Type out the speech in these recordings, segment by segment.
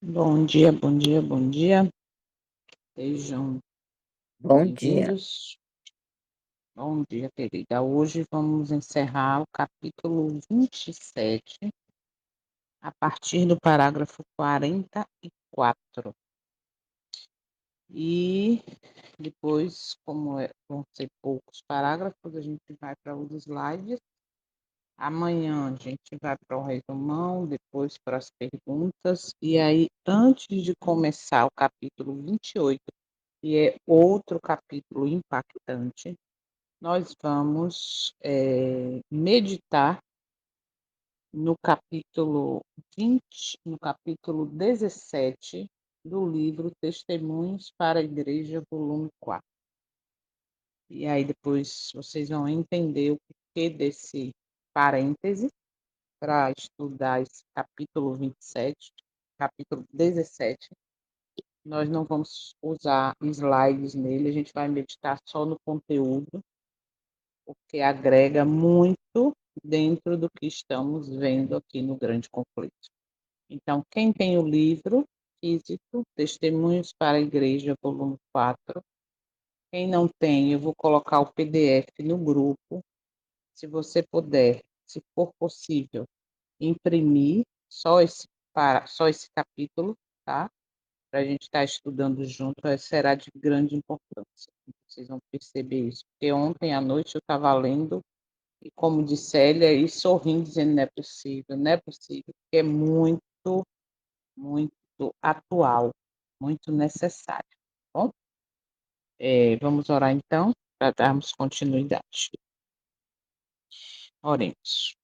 Bom dia, bom dia, bom dia. Sejam Bom dia. bem-vindos. Bom dia, querida. Hoje vamos encerrar o capítulo 27, a partir do parágrafo 44. E depois, vão ser poucos parágrafos, a gente vai para os slides. Amanhã a gente vai para o resumão, depois para as perguntas. E aí, antes de começar o capítulo 28, que é outro capítulo impactante, nós vamos meditar no capítulo 20, no capítulo 17 do livro Testemunhos para a Igreja, volume 4. E aí depois vocês vão entender o porquê desse parêntese para estudar esse capítulo 27, capítulo 17. Nós não vamos usar slides nele, a gente vai meditar só no conteúdo, porque agrega muito dentro do que estamos vendo aqui no Grande Conflito. Então, quem tem o livro físico, Testemunhos para a Igreja, volume 4, quem não tem, eu vou colocar o PDF no grupo. Se você puder, se for possível, imprimir só esse capítulo, tá? Para a gente estar estudando junto, será de grande importância. Vocês vão perceber isso, porque ontem à noite eu estava lendo e, como disse Célia, e sorrindo, dizendo não é possível, porque é muito, muito atual, muito necessário. Tá bom, vamos orar então, para darmos continuidade. Oremos.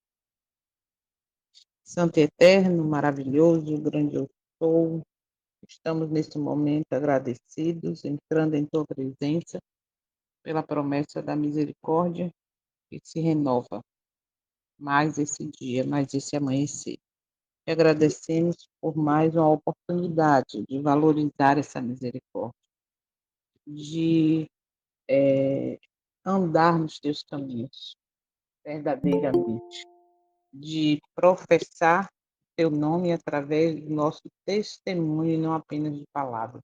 Santo e eterno, maravilhoso, grande eu sou, estamos neste momento agradecidos, entrando em tua presença, pela promessa da misericórdia que se renova mais esse dia, mais esse amanhecer. E agradecemos por mais uma oportunidade de valorizar essa misericórdia, de andar nos teus caminhos, verdadeiramente, de professar teu nome através do nosso testemunho e não apenas de palavras.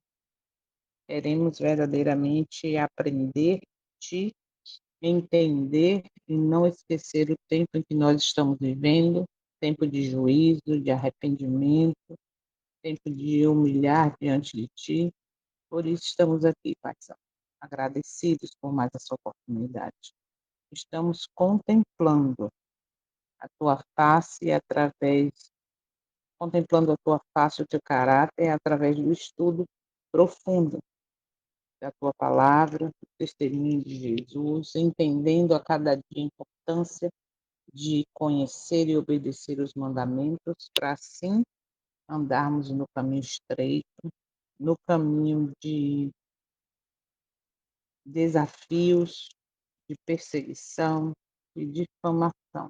Queremos verdadeiramente aprender, te entender e não esquecer o tempo em que nós estamos vivendo, tempo de juízo, de arrependimento, tempo de humilhar diante de ti. Por isso estamos aqui, Pai Santo, agradecidos por mais essa oportunidade. Estamos contemplando a tua face contemplando a tua face, o teu caráter, através do estudo profundo da tua palavra, do testemunho de Jesus, entendendo a cada dia a importância de conhecer e obedecer os mandamentos, para assim andarmos no caminho estreito, no caminho de desafios, de perseguição e difamação.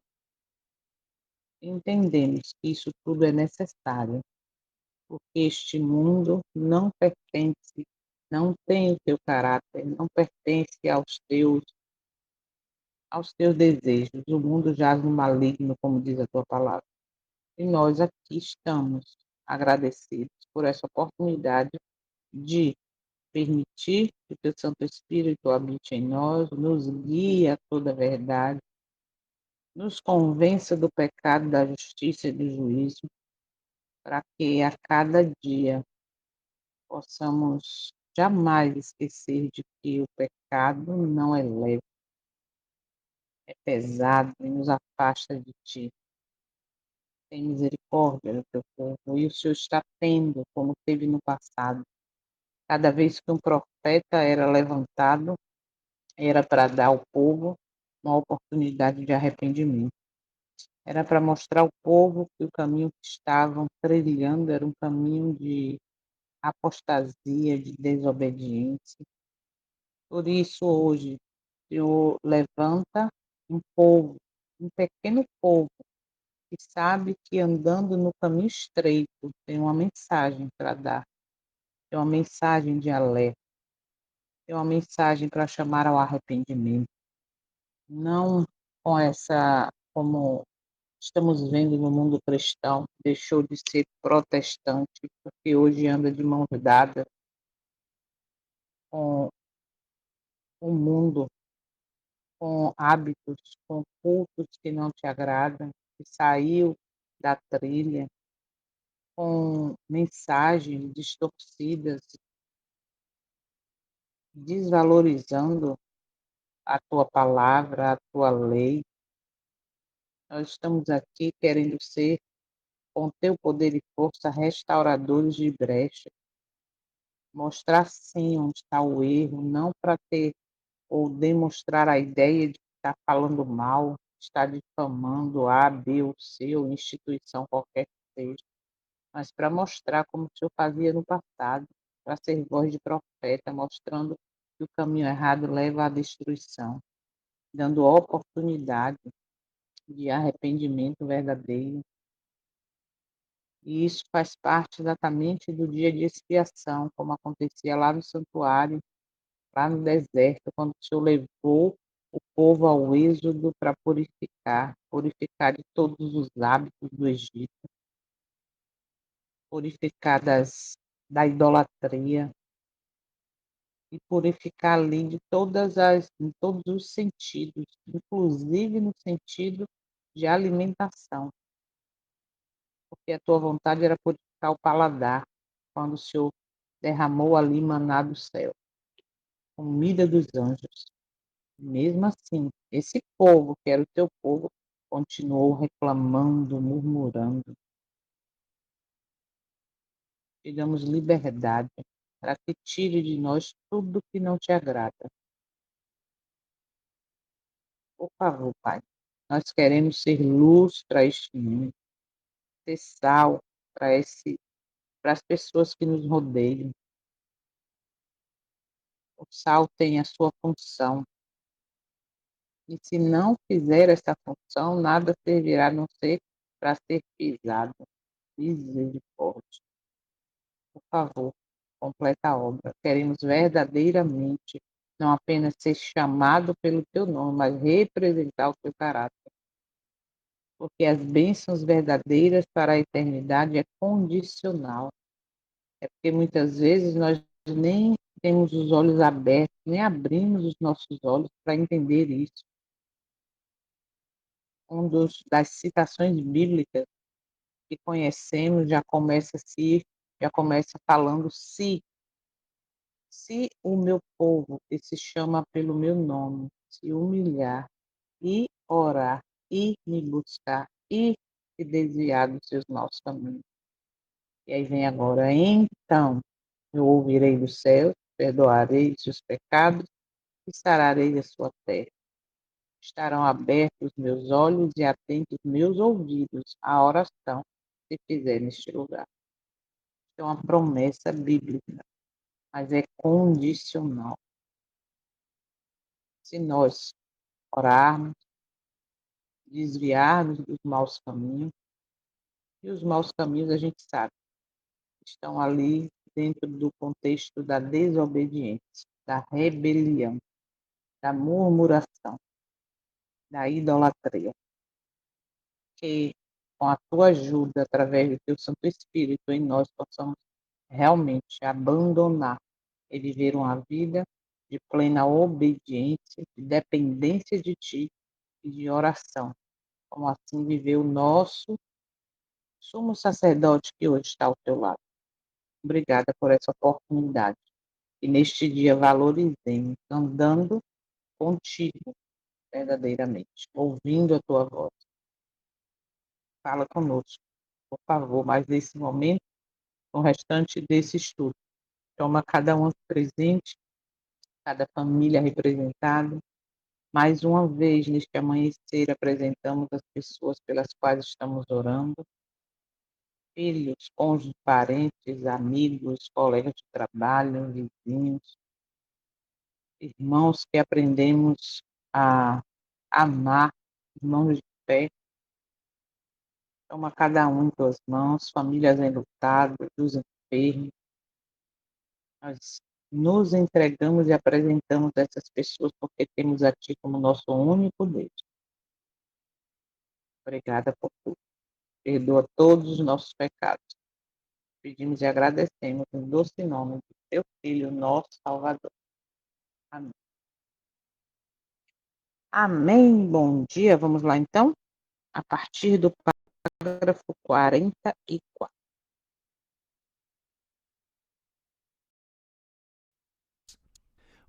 Entendemos que isso tudo é necessário, porque este mundo não pertence, não tem o teu caráter, não pertence aos teus desejos. O mundo jaz no maligno, como diz a tua palavra. E nós aqui estamos agradecidos por essa oportunidade de permitir que o teu Santo Espírito habite em nós, nos guie a toda a verdade, nos convença do pecado, da justiça e do juízo, para que a cada dia possamos jamais esquecer de que o pecado não é leve, é pesado e nos afasta de ti. Tem misericórdia do teu povo, e o Senhor está tendo, como teve no passado. Cada vez que um profeta era levantado, era para dar ao povo uma oportunidade de arrependimento. Era para mostrar ao povo que o caminho que estavam trilhando era um caminho de apostasia, de desobediência. Por isso, hoje, o Senhor levanta um povo, um pequeno povo, que sabe que andando no caminho estreito tem uma mensagem para dar, tem uma mensagem de alerta, tem uma mensagem para chamar ao arrependimento. Não com essa, como estamos vendo no mundo cristão deixou de ser protestante, porque hoje anda de mãos dadas com o mundo, com hábitos, com cultos que não te agradam, que saiu da trilha, com mensagens distorcidas, desvalorizando a tua palavra, a tua lei. Nós estamos aqui querendo ser, com teu poder e força, restauradores de brecha, mostrar sim onde está o erro, não para ter ou demonstrar a ideia de estar falando mal, estar difamando A, B ou C ou instituição qualquer que seja, mas para mostrar como o Senhor fazia no passado, para ser voz de profeta, mostrando que o caminho errado leva à destruição, dando oportunidade de arrependimento verdadeiro. E isso faz parte exatamente do dia de expiação, como acontecia lá no santuário, lá no deserto, quando o Senhor levou o povo ao êxodo para purificar de todos os hábitos do Egito, purificar da idolatria e purificar ali em todos os sentidos, inclusive no sentido de alimentação, porque a tua vontade era purificar o paladar, quando o Senhor derramou ali maná do céu, comida dos anjos. Mesmo assim, esse povo, que era o teu povo, continuou reclamando, murmurando. Te damos liberdade para que tire de nós tudo que não te agrada. Por favor, Pai, nós queremos ser luz para este mundo, ser sal para as pessoas que nos rodeiam. O sal tem a sua função. E se não fizer essa função, nada servirá a não ser para ser pisado. Misericórdia. Por favor, completa a obra. Queremos verdadeiramente não apenas ser chamado pelo teu nome, mas representar o teu caráter. Porque as bênçãos verdadeiras para a eternidade é condicional. É porque muitas vezes nós nem temos os olhos abertos, nem abrimos os nossos olhos para entender isso. Das citações bíblicas que conhecemos já começa falando se o meu povo, que se chama pelo meu nome, se humilhar e orar e me buscar e se desviar dos seus maus caminhos. E aí vem agora, então eu ouvirei do céu, perdoarei os seus pecados e sararei a sua terra. Estarão abertos meus olhos e atentos meus ouvidos à oração que fizer neste lugar. É uma promessa bíblica, mas é condicional. Se nós orarmos, desviarmos dos maus caminhos, e os maus caminhos a gente sabe, estão ali dentro do contexto da desobediência, da rebelião, da murmuração, da idolatria. Que com a tua ajuda, através do teu Santo Espírito, em nós possamos realmente abandonar e viver uma vida de plena obediência, de dependência de ti e de oração, como assim viveu o nosso sumo sacerdote que hoje está ao teu lado. Obrigada por essa oportunidade. E neste dia valorizemos, andando contigo verdadeiramente, ouvindo a tua voz. Fala conosco, por favor, mas nesse momento, o restante desse estudo. Toma cada um presente, cada família representada. Mais uma vez, neste amanhecer, apresentamos as pessoas pelas quais estamos orando. Filhos, cônjuges, parentes, amigos, colegas de trabalho, vizinhos, irmãos que aprendemos a amar, irmãos de fé. Toma cada um em tuas mãos, famílias enlutadas, dos enfermos. Nós nos entregamos e apresentamos essas pessoas porque temos a Ti como nosso único Deus. Obrigada por tudo. Perdoa todos os nossos pecados. Pedimos e agradecemos no doce nome do teu Filho, nosso Salvador. Amém. Amém. Bom dia. Vamos lá, então? A partir do parágrafo 44.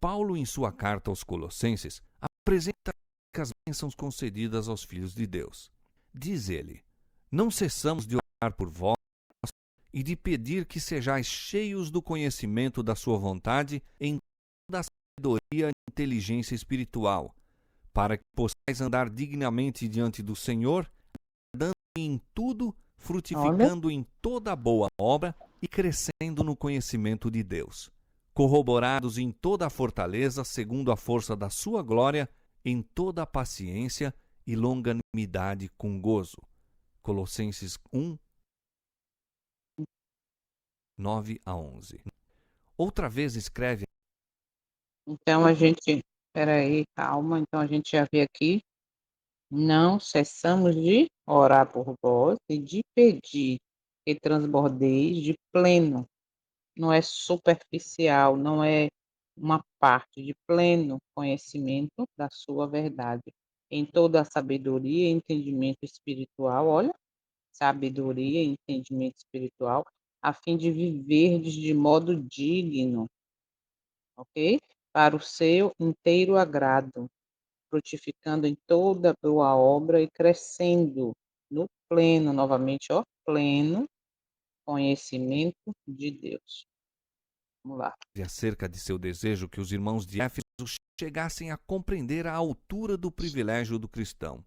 Paulo, em sua carta aos Colossenses, apresenta as bênçãos concedidas aos filhos de Deus. Diz ele: Não cessamos de orar por vós e de pedir que sejais cheios do conhecimento da sua vontade em toda a sabedoria e inteligência espiritual, para que possais andar dignamente diante do Senhor, dando em tudo, frutificando em toda boa obra e crescendo no conhecimento de Deus, corroborados em toda a fortaleza, segundo a força da sua glória, em toda a paciência e longanimidade com gozo. Colossenses 1, 9-11. Outra vez escreve: Então, peraí, calma. Então, a gente já vê aqui. Não cessamos de orar por vós e de pedir que transbordeis de pleno. Não é superficial, não é uma parte de pleno conhecimento da sua verdade. Em toda a sabedoria e entendimento espiritual, olha, sabedoria e entendimento espiritual, a fim de viverdes de modo digno, ok? Para o seu inteiro agrado, frutificando em toda boa obra e crescendo no pleno, novamente, ó, pleno conhecimento de Deus. Vamos lá. acerca de seu desejo que os irmãos de Éfeso chegassem a compreender a altura do privilégio do cristão.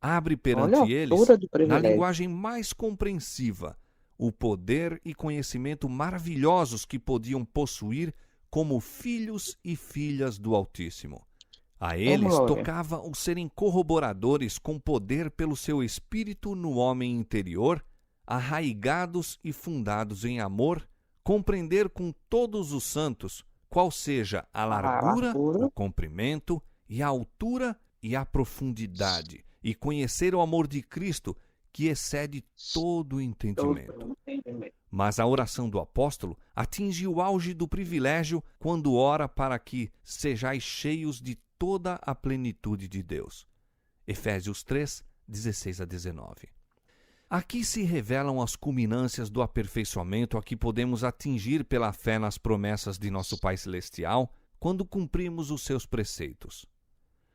Abre Olha a perante eles, altura do na privilégio. linguagem mais compreensiva, o poder e conhecimento maravilhosos que podiam possuir como filhos e filhas do Altíssimo. A eles Glória. tocava o serem corroboradores com poder pelo seu espírito no homem interior, arraigados e fundados em amor, compreender com todos os santos qual seja a largura, o comprimento e a altura e a profundidade, e conhecer o amor de Cristo, que excede todo o entendimento. Mas a oração do apóstolo atinge o auge do privilégio quando ora para que sejais cheios de toda a plenitude de Deus. Efésios 3, 16-19. Aqui se revelam as culminâncias do aperfeiçoamento a que podemos atingir pela fé nas promessas de nosso Pai Celestial quando cumprimos os seus preceitos.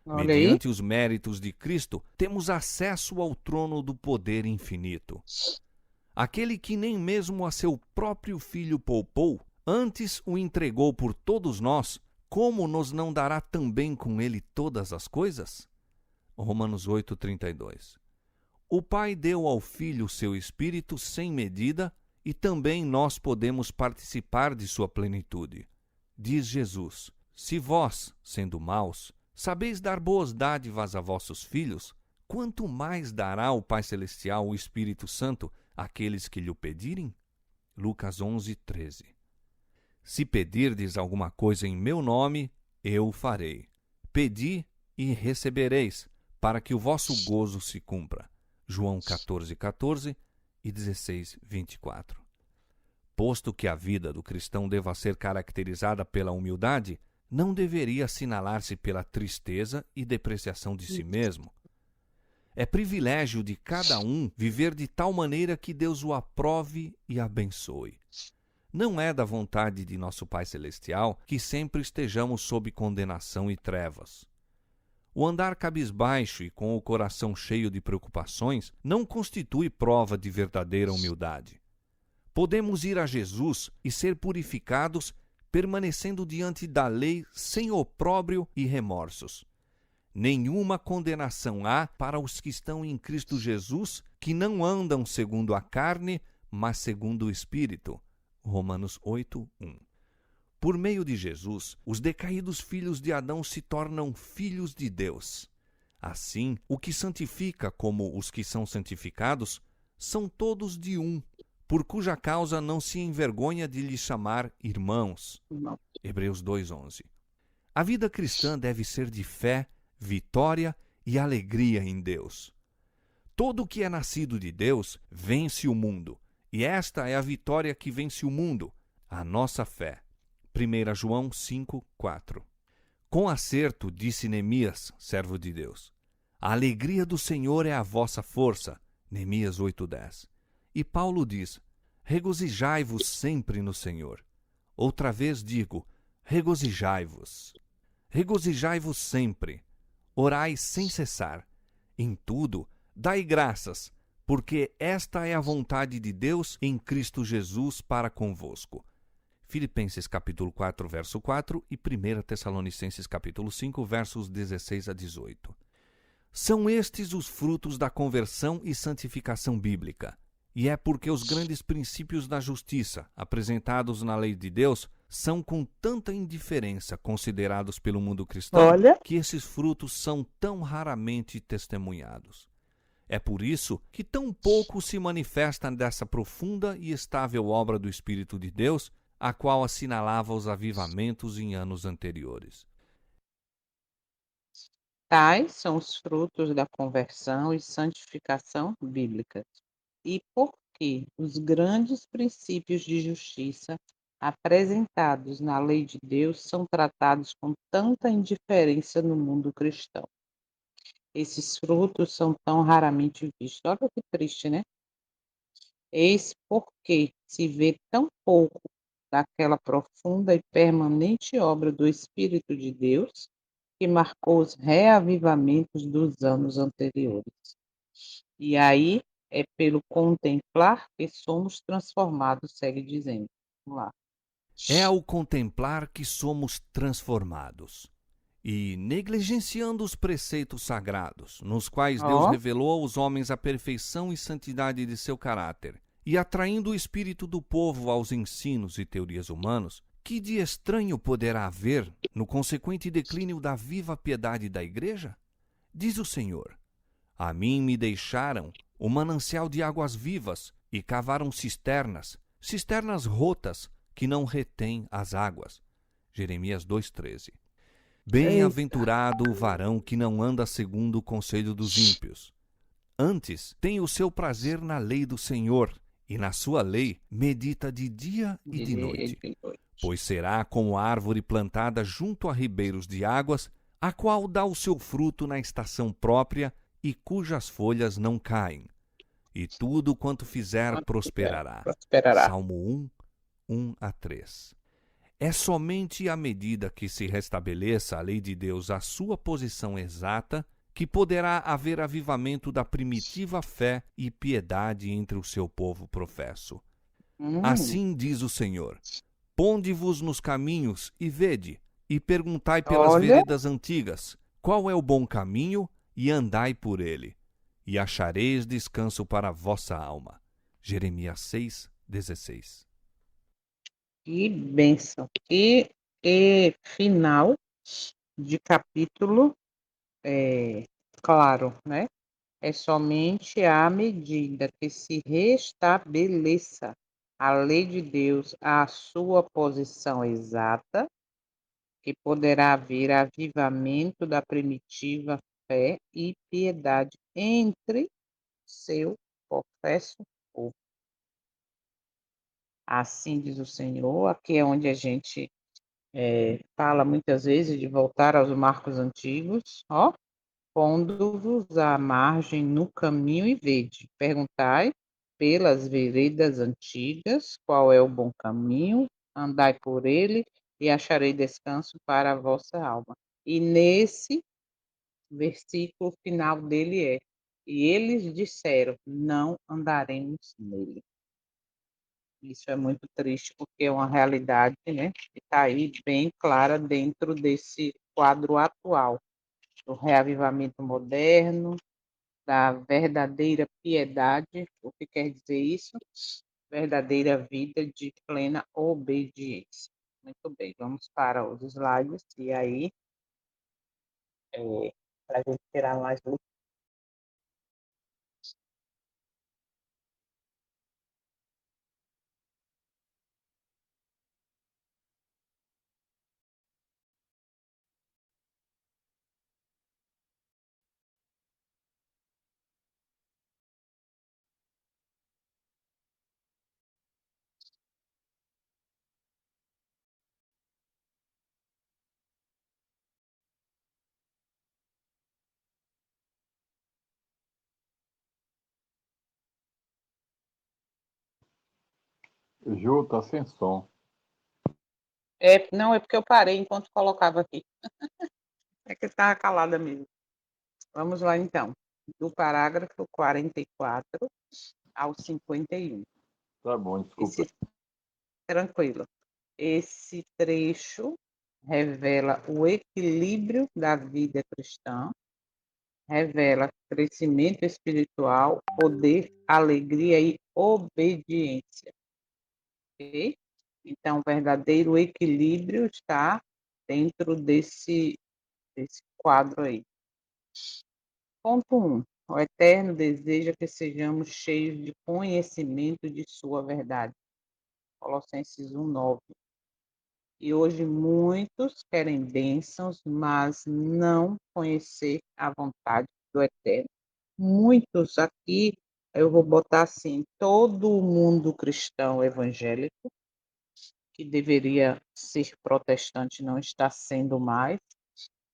Olha aí. Mediante os méritos de Cristo, temos acesso ao trono do poder infinito. Aquele que nem mesmo a seu próprio Filho poupou, antes o entregou por todos nós, como nos não dará também com ele todas as coisas? Romanos 8:32. O Pai deu ao Filho o seu Espírito sem medida, e também nós podemos participar de sua plenitude. Diz Jesus: Se vós, sendo maus, sabeis dar boas dádivas a vossos filhos, quanto mais dará o Pai Celestial o Espírito Santo àqueles que lhe o pedirem? Lucas 11:13. Se pedirdes alguma coisa em meu nome, eu o farei. Pedi e recebereis, para que o vosso gozo se cumpra. João 14:14 e 16:24. Posto que a vida do cristão deva ser caracterizada pela humildade, não deveria assinalar-se pela tristeza e depreciação de si mesmo. É privilégio de cada um viver de tal maneira que Deus o aprove e abençoe. Não é da vontade de nosso Pai Celestial que sempre estejamos sob condenação e trevas. O andar cabisbaixo e com o coração cheio de preocupações não constitui prova de verdadeira humildade. Podemos ir a Jesus e ser purificados, permanecendo diante da lei sem opróbrio e remorsos. Nenhuma condenação há para os que estão em Cristo Jesus, que não andam segundo a carne, mas segundo o Espírito. Romanos 8:1. Por meio de Jesus, os decaídos filhos de Adão se tornam filhos de Deus. Assim, o que santifica como os que são santificados são todos de um, por cuja causa não se envergonha de lhes chamar irmãos. Hebreus 2:11. A vida cristã deve ser de fé, vitória e alegria em Deus. Todo o que é nascido de Deus vence o mundo, e esta é a vitória que vence o mundo, a nossa fé. 1 João 5:4. Com acerto disse Neemias, servo de Deus: a alegria do Senhor é a vossa força. Neemias 8:10. E Paulo diz: regozijai-vos sempre no Senhor. Outra vez digo: regozijai-vos. Regozijai-vos sempre. Orai sem cessar. Em tudo, dai graças, porque esta é a vontade de Deus em Cristo Jesus para convosco. Filipenses capítulo 4, verso 4 e 1 Tessalonicenses capítulo 5, versos 16 a 18. São estes os frutos da conversão e santificação bíblica. E é porque os grandes princípios da justiça, apresentados na lei de Deus, são com tanta indiferença considerados pelo mundo cristão, Olha, que esses frutos são tão raramente testemunhados. É por isso que tão pouco se manifesta dessa profunda e estável obra do Espírito de Deus, a qual assinalava os avivamentos em anos anteriores. tais são os frutos da conversão e santificação bíblicas. E por que os grandes princípios de justiça apresentados na lei de Deus são tratados com tanta indiferença no mundo cristão? Esses frutos são tão raramente vistos. Olha que triste, né? Eis porque se vê tão pouco daquela profunda e permanente obra do Espírito de Deus que marcou os reavivamentos dos anos anteriores. E aí é pelo contemplar que somos transformados, segue dizendo. Vamos lá. É ao contemplar que somos transformados. E negligenciando os preceitos sagrados, nos quais Deus Ó, revelou aos homens a perfeição e santidade de seu caráter, e atraindo o espírito do povo aos ensinos e teorias humanos, que de estranho poderá haver no consequente declínio da viva piedade da Igreja? Diz o Senhor: a mim me deixaram o manancial de águas vivas e cavaram cisternas, cisternas rotas que não retêm as águas. Jeremias 2,13. eita, Bem-aventurado o varão que não anda segundo o conselho dos ímpios. Antes tem o seu prazer na lei do Senhor, e na sua lei medita de dia e de noite. de noite. Pois será como a árvore plantada junto a ribeiros de águas, a qual dá o seu fruto na estação própria e cujas folhas não caem. E tudo quanto fizer Quanto tiver, prosperará. prosperará. Salmo 1, 1 a 3. É somente à medida que se restabeleça a lei de Deus à sua posição exata que poderá haver avivamento da primitiva fé e piedade entre o seu povo professo. Hum, Assim diz o Senhor: ponde-vos nos caminhos e vede, e perguntai pelas olha, veredas antigas, qual é o bom caminho, e andai por ele, e achareis descanso para a vossa alma. Jeremias 6:16. que bênção. E final de capítulo, claro, né? É somente à medida que se restabeleça a lei de Deus à sua posição exata, que poderá haver avivamento da primitiva fé e piedade entre seu professo povo. Assim diz o Senhor, aqui é onde a gente fala muitas vezes de voltar aos marcos antigos, ó, pondo-vos à margem no caminho e vede, perguntai pelas veredas antigas, qual é o bom caminho, andai por ele e acharei descanso para a vossa alma. E nesse versículo final dele e eles disseram, não andaremos nele. Isso é muito triste, porque é uma realidade, né, que está aí bem clara dentro desse quadro atual, do reavivamento moderno, da verdadeira piedade. O que quer dizer isso? Verdadeira vida de plena obediência. Muito bem, vamos para os slides, e aí, para a gente tirar mais Ju, tá sem som. Não, é porque eu parei enquanto colocava aqui. É que estava calada mesmo. Vamos lá, então. Do parágrafo 44 ao 51. Tá bom, desculpa. Tranquilo. Esse trecho revela o equilíbrio da vida cristã, revela crescimento espiritual, poder, alegria e obediência. Ok? Então, o verdadeiro equilíbrio está dentro desse quadro aí. Ponto 1. O Eterno deseja que sejamos cheios de conhecimento de sua verdade. Colossenses 1:9. E hoje muitos querem bênçãos, mas não conhecer a vontade do Eterno. Muitos aqui, eu vou botar assim, todo o mundo cristão evangélico, que deveria ser protestante, não está sendo mais,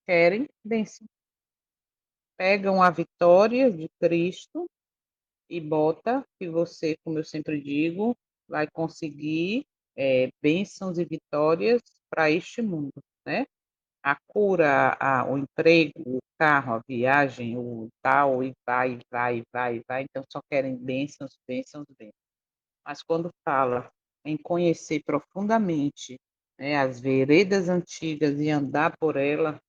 querem bênção. Pegam a vitória de Cristo e bota que você, como eu sempre digo, vai conseguir bênçãos e vitórias para este mundo, né? A cura, o emprego, o carro, a viagem, o tal, e vai, vai, vai, vai. Então, só querem bênçãos, bênçãos, bênçãos. Mas quando fala em conhecer profundamente, né, as veredas antigas e andar por ela,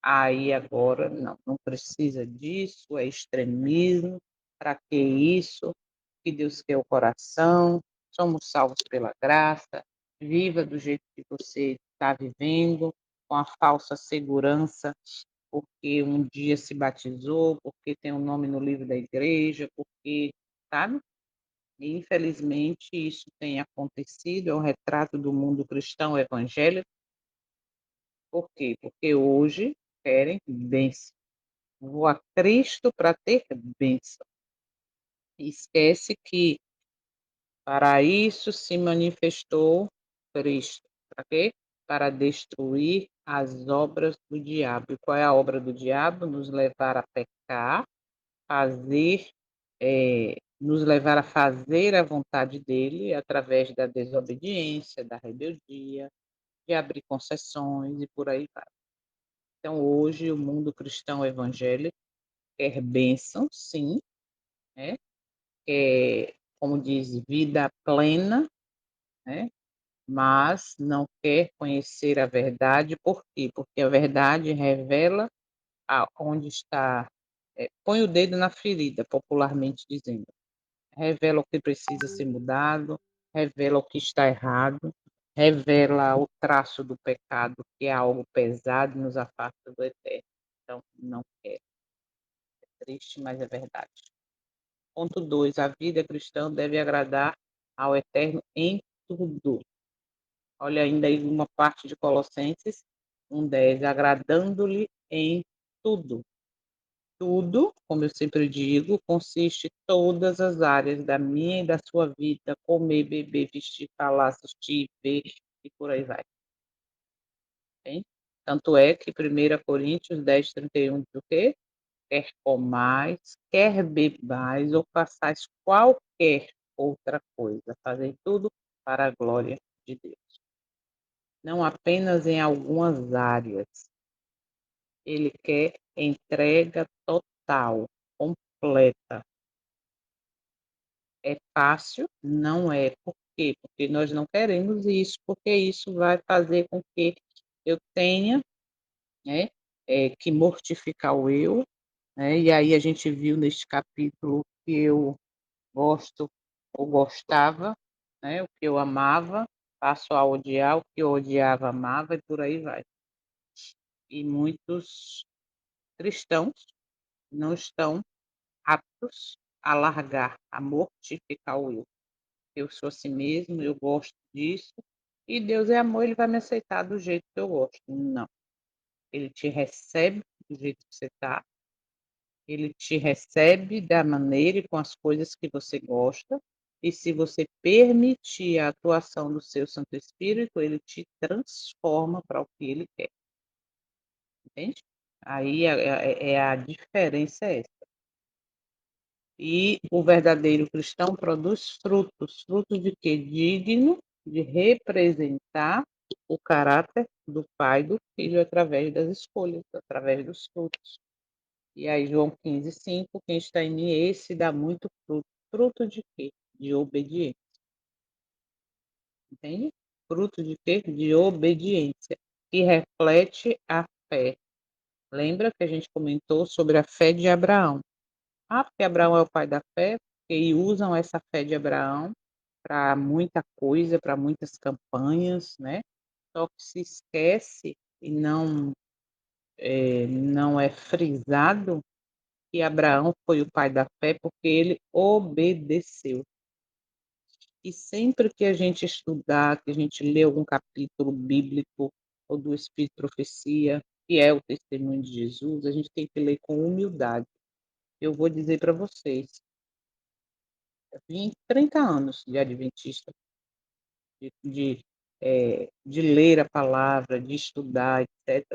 aí agora não precisa disso, é extremismo, para que isso? Que Deus quer o coração, somos salvos pela graça, viva do jeito que você está vivendo, com a falsa segurança, porque um dia se batizou, porque tem um nome no livro da igreja, porque, sabe? E, infelizmente, isso tem acontecido, é um retrato do mundo cristão evangélico. Por quê? Porque hoje querem bênção. Vou a Cristo para ter bênção. Esquece que para isso se manifestou Cristo. Para quê? Para destruir as obras do diabo. E qual é a obra do diabo? Nos levar a pecar, nos levar a fazer a vontade dele através da desobediência, da rebeldia, de abrir concessões e por aí vai. Então, hoje, o mundo cristão evangélico quer bênção, sim, né? Quer, como diz, vida plena, né? Mas não quer conhecer a verdade. Por quê? Porque a verdade revela onde está, põe o dedo na ferida, popularmente dizendo. Revela o que precisa ser mudado, revela o que está errado, revela o traço do pecado, que é algo pesado e nos afasta do eterno. Então, não quer. É triste, mas é verdade. Ponto 2. A vida cristã deve agradar ao eterno em tudo. Olha ainda aí uma parte de Colossenses 1:10, agradando-lhe em tudo. Tudo, como eu sempre digo, consiste em todas as áreas da minha e da sua vida, comer, beber, vestir, falar, assistir, ver e por aí vai. Bem? Tanto é que 1 Coríntios 10:31 diz o quê? Quer comais, quer bebais ou façais qualquer outra coisa, fazem tudo para a glória de Deus. Não apenas em algumas áreas. Ele quer entrega total, completa. É fácil? Não é. Por quê? Porque nós não queremos isso, porque isso vai fazer com que eu tenha, né, que mortificar o eu, né? E aí a gente viu neste capítulo que eu gosto ou gostava, né, o que eu amava, passo a odiar o que eu odiava, amava e por aí vai. E muitos cristãos não estão aptos a largar, a mortificar o eu. Eu sou assim mesmo, eu gosto disso, e Deus é amor, ele vai me aceitar do jeito que eu gosto. Não. Ele te recebe do jeito que você está, ele te recebe da maneira e com as coisas que você gosta, e se você permitir a atuação do seu Santo Espírito, ele te transforma para o que ele quer. Entende? Aí a diferença é essa. E o verdadeiro cristão produz frutos. Frutos de quê? Digno de representar o caráter do pai e do filho através das escolhas, através dos frutos. E aí, João 15:5, quem está em mim, esse dá muito fruto. Fruto de quê? De obediência. Entende? Fruto de quê? De obediência. Que reflete a fé. Lembra que a gente comentou sobre a fé de Abraão? Ah, porque Abraão é o pai da fé, e usam essa fé de Abraão para muita coisa, para muitas campanhas, né? Só que se esquece e não é frisado que Abraão foi o pai da fé porque ele obedeceu. E sempre que a gente estudar, que a gente lê algum capítulo bíblico ou do Espírito de Profecia, que é o testemunho de Jesus, a gente tem que ler com humildade. Eu vou dizer para vocês, eu vim 30 anos de adventista, de ler a palavra, de estudar, etc.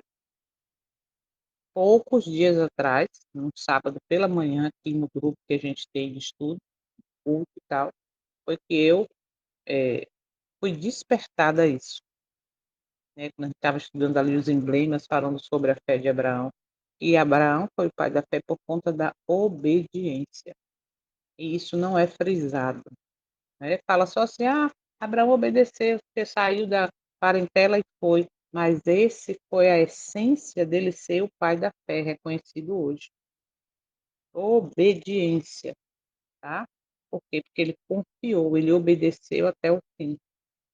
Poucos dias atrás, num sábado pela manhã, aqui no grupo que a gente tem de estudo, culto e tal, foi que eu fui despertada a isso, né? Quando a gente estava estudando ali os emblemas, falando sobre a fé de Abraão. E Abraão foi o pai da fé por conta da obediência. E isso não é frisado, né? Fala só assim, Abraão obedeceu, você saiu da parentela e foi. Mas esse foi a essência dele ser o pai da fé, reconhecido hoje. Obediência, tá? Por quê? Porque ele confiou, ele obedeceu até o fim.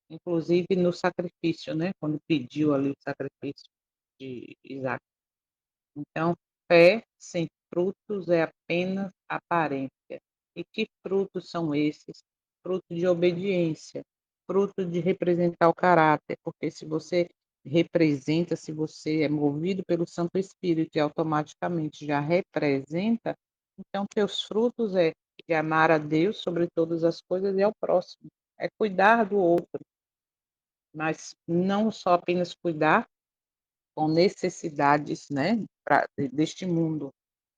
Inclusive no sacrifício, né? Quando pediu ali o sacrifício de Isaac. Então, fé sem frutos é apenas aparência. E que frutos são esses? Fruto de obediência, fruto de representar o caráter, porque se você representa, se você é movido pelo Santo Espírito e automaticamente já representa, então teus frutos é de amar a Deus sobre todas as coisas e ao próximo, é cuidar do outro, mas não só apenas cuidar com necessidades, né, deste mundo,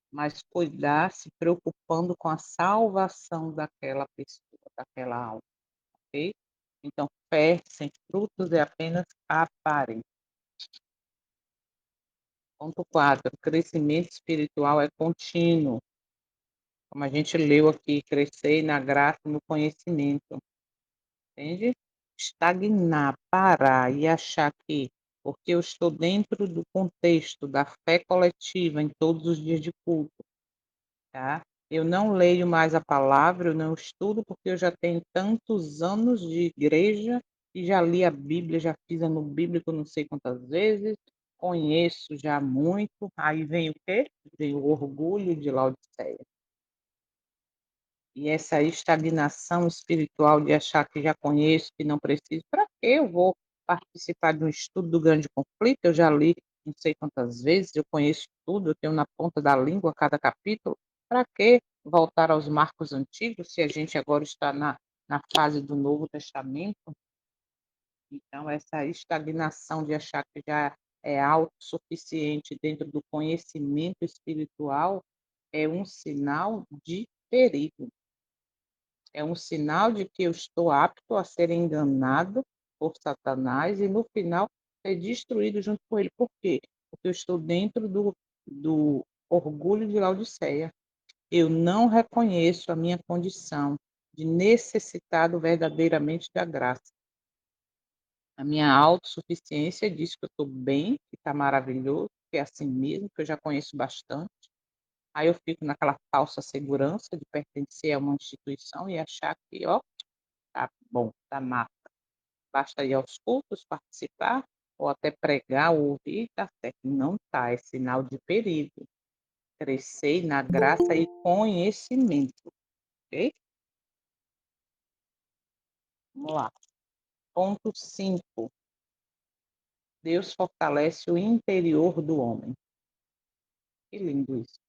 mas cuidar se preocupando com a salvação daquela pessoa, daquela alma, ok? Então, fé sem frutos é apenas aparência. Ponto 4, crescimento espiritual é contínuo. Como a gente leu aqui, crescer na graça e no conhecimento. Entende? Estagnar, parar e achar que, porque eu estou dentro do contexto da fé coletiva em todos os dias de culto, tá? Eu não leio mais a palavra, eu não estudo, porque eu já tenho tantos anos de igreja e já li a Bíblia, já fiz ano bíblico não sei quantas vezes, conheço já muito. Aí vem o quê? Vem o orgulho de Laodiceia. E essa estagnação espiritual de achar que já conheço, que não preciso, para que eu vou participar de um estudo do grande conflito? Eu já li não sei quantas vezes, eu conheço tudo, eu tenho na ponta da língua cada capítulo. Para que voltar aos marcos antigos, se a gente agora está na fase do Novo Testamento? Então, essa estagnação de achar que já é autossuficiente dentro do conhecimento espiritual é um sinal de perigo. É um sinal de que eu estou apto a ser enganado por Satanás e, no final, ser destruído junto com ele. Por quê? Porque eu estou dentro do orgulho de Laodiceia. Eu não reconheço a minha condição de necessitado verdadeiramente da graça. A minha autossuficiência diz que eu estou bem, que está maravilhoso, que é assim mesmo, que eu já conheço bastante. Aí eu fico naquela falsa segurança de pertencer a uma instituição e achar que, ó, tá bom, tá massa. Basta ir aos cultos, participar, ou até pregar ou ouvir, tá certo. Não tá, é sinal de perigo. Crescer na graça e conhecimento, ok? Vamos lá. Ponto 5. Deus fortalece o interior do homem. Que lindo isso.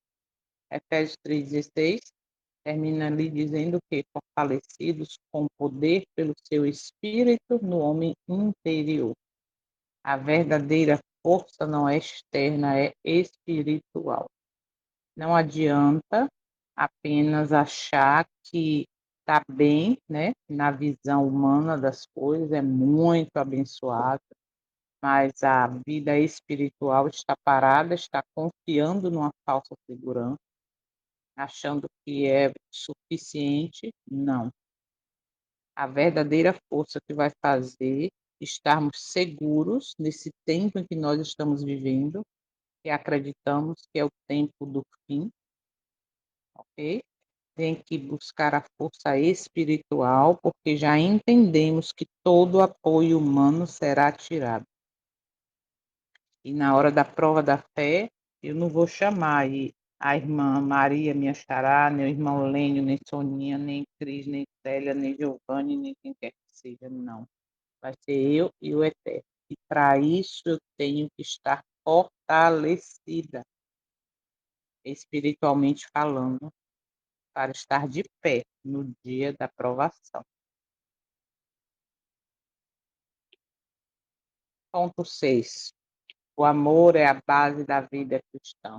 Efésios 3,16 termina ali dizendo que fortalecidos com poder pelo seu espírito no homem interior. A verdadeira força não é externa, é espiritual. Não adianta apenas achar que está bem, né? Na visão humana das coisas, é muito abençoado, mas a vida espiritual está parada, está confiando numa falsa segurança, achando que é suficiente. Não. A verdadeira força que vai fazer estarmos seguros nesse tempo em que nós estamos vivendo, que acreditamos que é o tempo do fim, ok? Tem que buscar a força espiritual, porque já entendemos que todo apoio humano será tirado. E na hora da prova da fé, eu não vou chamar aí a irmã Maria, minha xará, nem o irmão Lênio, nem Soninha, nem Cris, nem Célia, nem Giovanni, nem quem quer que seja, não. Vai ser eu e o Eterno. E para isso eu tenho que estar fortalecida, espiritualmente falando, para estar de pé no dia da provação. Ponto 6. O amor é a base da vida cristã.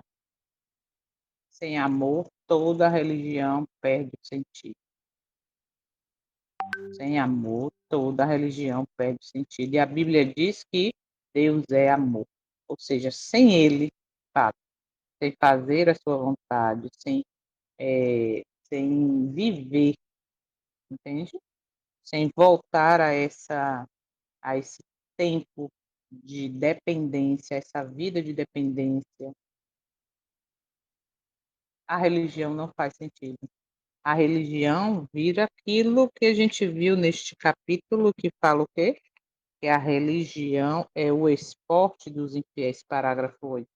Sem amor, toda religião perde o sentido. Sem amor, toda religião perde o sentido. E a Bíblia diz que Deus é amor. Ou seja, sem Ele, sem fazer a sua vontade, sem viver, entende? Sem voltar a esse tempo de dependência, essa vida de dependência, a religião não faz sentido. A religião vira aquilo que a gente viu neste capítulo que fala o quê? Que a religião é o esporte dos infiéis, parágrafo 8.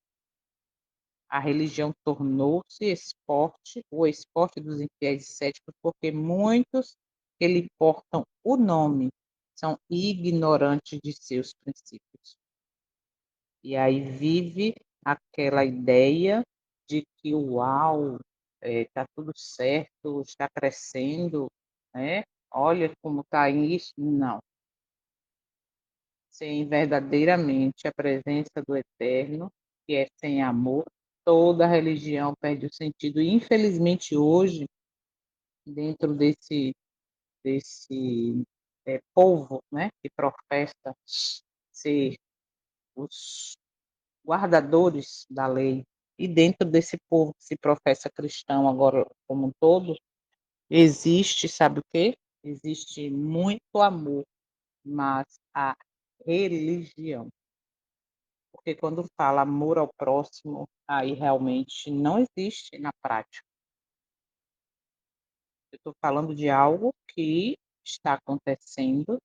A religião tornou-se esporte, o esporte dos infiéis e céticos, porque muitos que lhe portam o nome são ignorantes de seus princípios. E aí vive aquela ideia de que, uau, está tudo certo, está crescendo, né? Olha como está isso. Não. Sem verdadeiramente a presença do Eterno, que é sem amor, toda religião perde o sentido. E, infelizmente, hoje, dentro desse povo, né, que professa ser os guardadores da lei, e dentro desse povo que se professa cristão agora como um todo, existe, sabe o quê? Existe muito amor, mas a religião. Porque quando fala amor ao próximo, aí realmente não existe na prática. Eu estou falando de algo que está acontecendo,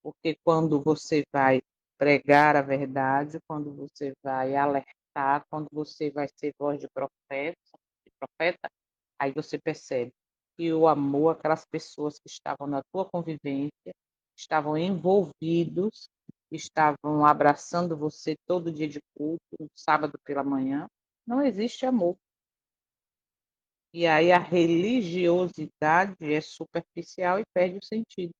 porque quando você vai pregar a verdade, quando você vai alertar, quando você vai ser voz de profeta, aí você percebe que o amor, aquelas pessoas que estavam na tua convivência, estavam envolvidos, estavam abraçando você todo dia de culto, sábado pela manhã, não existe amor. E aí a religiosidade é superficial e perde o sentido.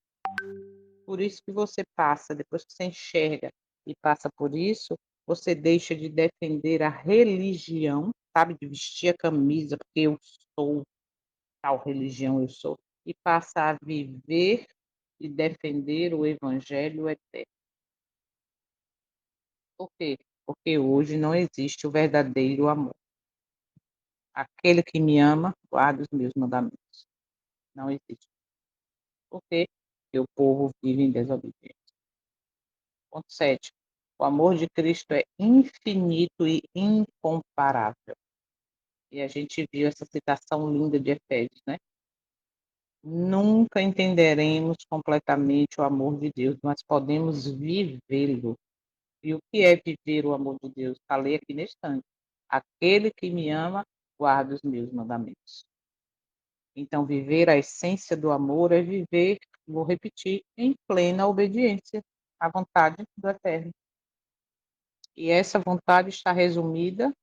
Por isso que você passa, depois que você enxerga e passa por isso, você deixa de defender a religião, sabe, de vestir a camisa, porque eu sou tal religião, eu sou, e passa a viver e defender o evangelho eterno. Por quê? Porque hoje não existe o verdadeiro amor. Aquele que me ama, guarda os meus mandamentos. Não existe. Por quê? Porque o povo vive em desobediência. Ponto 7. O amor de Cristo é infinito e incomparável. E a gente viu essa citação linda de Efésios, né? Nunca entenderemos completamente o amor de Deus, mas podemos vivê-lo. E o que é viver o amor de Deus? Falei aqui neste instante. Aquele que me ama, guarda os meus mandamentos. Então, viver a essência do amor é viver, vou repetir, em plena obediência à vontade do Eterno. E essa vontade está resumida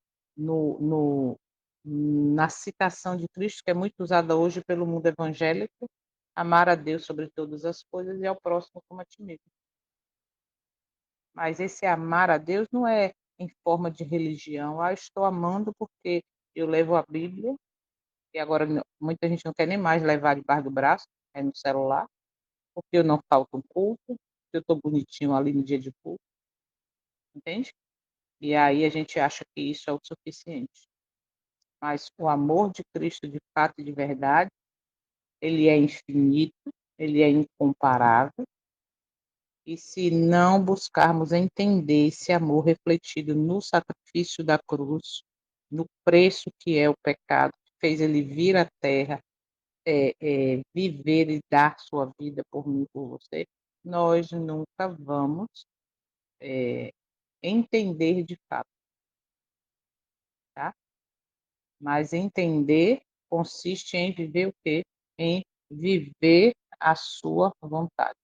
na citação de Cristo, que é muito usada hoje pelo mundo evangélico: amar a Deus sobre todas as coisas e ao próximo como a ti mesmo. Mas esse amar a Deus não é em forma de religião. Ah, estou amando porque eu levo a Bíblia, E agora muita gente não quer nem mais levar debaixo do braço, é no celular, porque eu não falto um culto, porque eu estou bonitinho ali no dia de culto, entende? E aí a gente acha que isso é o suficiente. Mas o amor de Cristo, de fato e de verdade, ele é infinito, ele é incomparável. E se não buscarmos entender esse amor refletido no sacrifício da cruz, no preço que é o pecado, que fez ele vir à terra, viver e dar sua vida por mim, por você, nós nunca vamos entender de fato, tá? Mas entender consiste em viver o quê? Em viver a sua vontade.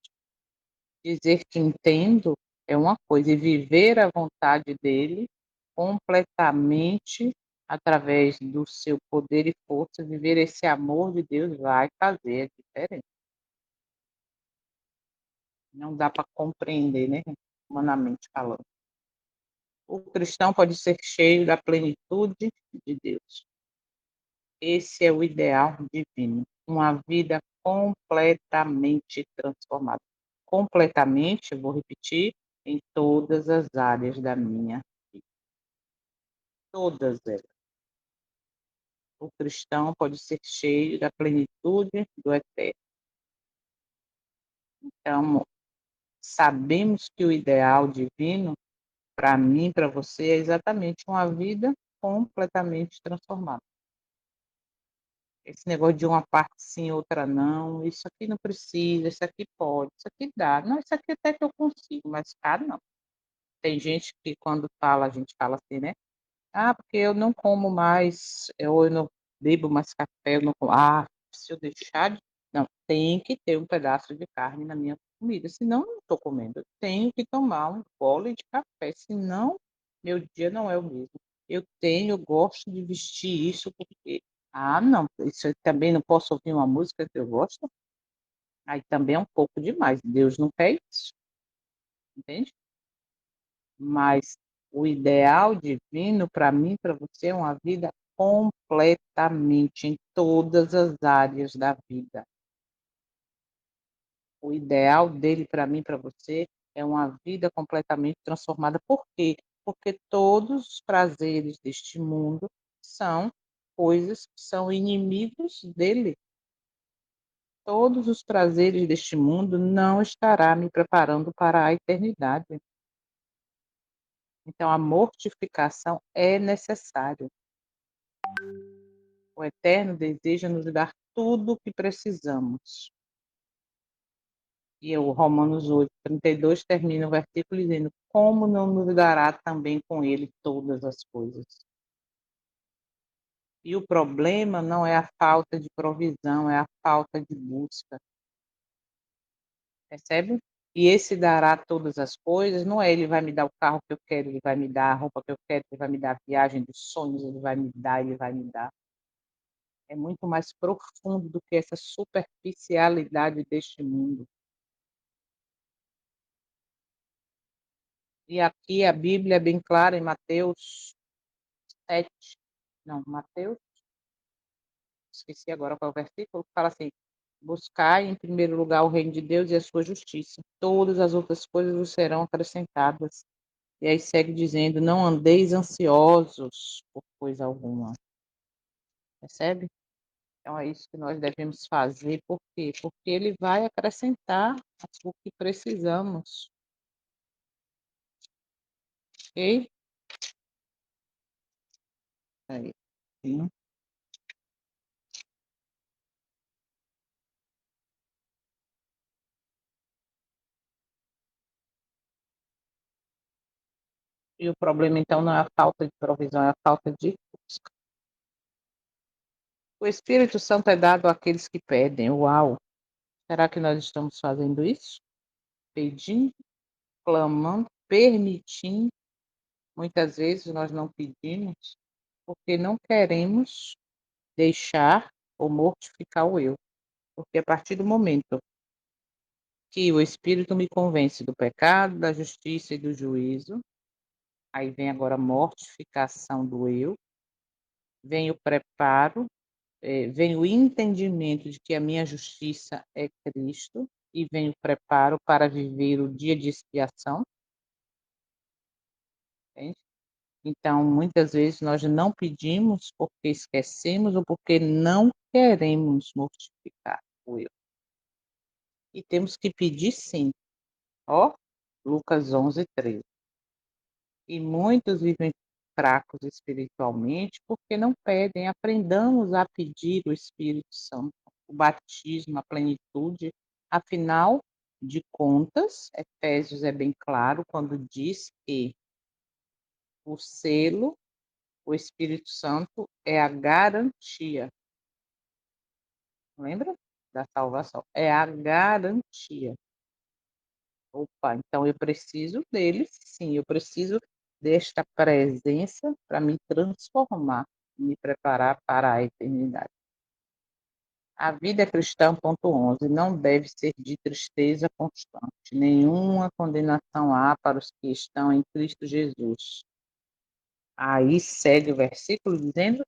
Dizer que entendo é uma coisa, e viver a vontade dele completamente através do seu poder e força, viver esse amor de Deus vai fazer a diferença. Não dá para compreender, né? Humanamente falando. O cristão pode ser cheio da plenitude de Deus. Esse é o ideal divino. Uma vida completamente transformada. Completamente, vou repetir, em todas as áreas da minha vida. Todas elas. O cristão pode ser cheio da plenitude do eterno. Então, sabemos que o ideal divino, para mim, para você, é exatamente uma vida completamente transformada. Esse negócio de uma parte sim, outra não, isso aqui não precisa, isso aqui pode, isso aqui dá. Não, isso aqui até que eu consigo, mas cá não. Tem gente que quando fala, a gente fala assim, né? Ah, porque eu não como mais, ou eu não bebo mais café, eu não como. Ah, se eu deixar de. Não, tem que ter um pedaço de carne na minha comida, senão eu não estou comendo. Eu tenho que tomar um gole de café, senão meu dia não é o mesmo. Eu gosto de vestir isso porque. Ah, não, isso eu também não posso ouvir uma música que eu gosto. Aí também é um pouco demais. Deus não quer isso, entende? Mas o ideal divino para mim, para você, é uma vida completamente em todas as áreas da vida. O ideal dele para mim, para você, é uma vida completamente transformada. Por quê? Porque todos os prazeres deste mundo são coisas que são inimigos dele. Todos os prazeres deste mundo não estará me preparando para a eternidade. Então, a mortificação é necessária. O Eterno deseja nos dar tudo o que precisamos. E o Romanos 8:32 termina o versículo dizendo: como não nos dará também com ele todas as coisas? E o problema não é a falta de provisão, é a falta de busca. Percebe? E esse dará todas as coisas, não é ele vai me dar o carro que eu quero, ele vai me dar a roupa que eu quero, ele vai me dar a viagem dos sonhos, ele vai me dar, ele vai me dar. É muito mais profundo do que essa superficialidade deste mundo. E aqui a Bíblia é bem clara em Mateus 7, não, Mateus, esqueci agora qual é o versículo, que fala assim: buscai em primeiro lugar o reino de Deus e a sua justiça. Todas as outras coisas vos serão acrescentadas. E aí segue dizendo: não andeis ansiosos por coisa alguma. Percebe? Então é isso que nós devemos fazer. Por quê? Porque ele vai acrescentar o que precisamos. Ok? Aí. Sim. E o problema, então, não é a falta de provisão, é a falta de busca. O Espírito Santo é dado àqueles que pedem. Uau! Será que nós estamos fazendo isso? Pedindo, clamando, permitindo. Muitas vezes nós não pedimos porque não queremos deixar ou mortificar o eu. Porque a partir do momento que o Espírito me convence do pecado, da justiça e do juízo, aí vem agora a mortificação do eu, vem o preparo vem o entendimento de que a minha justiça é Cristo e vem o preparo para viver o dia de expiação. Entende? Então, muitas vezes nós não pedimos porque esquecemos ou porque não queremos mortificar o eu. E temos que pedir sim. Ó, Lucas 11:13. E muitos vivem fracos espiritualmente porque não pedem. Aprendamos a pedir o Espírito Santo, o batismo, a plenitude. Afinal de contas, Efésios é bem claro quando diz que o selo, o Espírito Santo, é a garantia. Lembra? Da salvação. É a garantia. Opa, então eu preciso dele, sim, eu preciso desta presença para me transformar, me preparar para a eternidade. A vida cristã, ponto 11, não deve ser de tristeza constante, nenhuma condenação há para os que estão em Cristo Jesus. Aí segue o versículo dizendo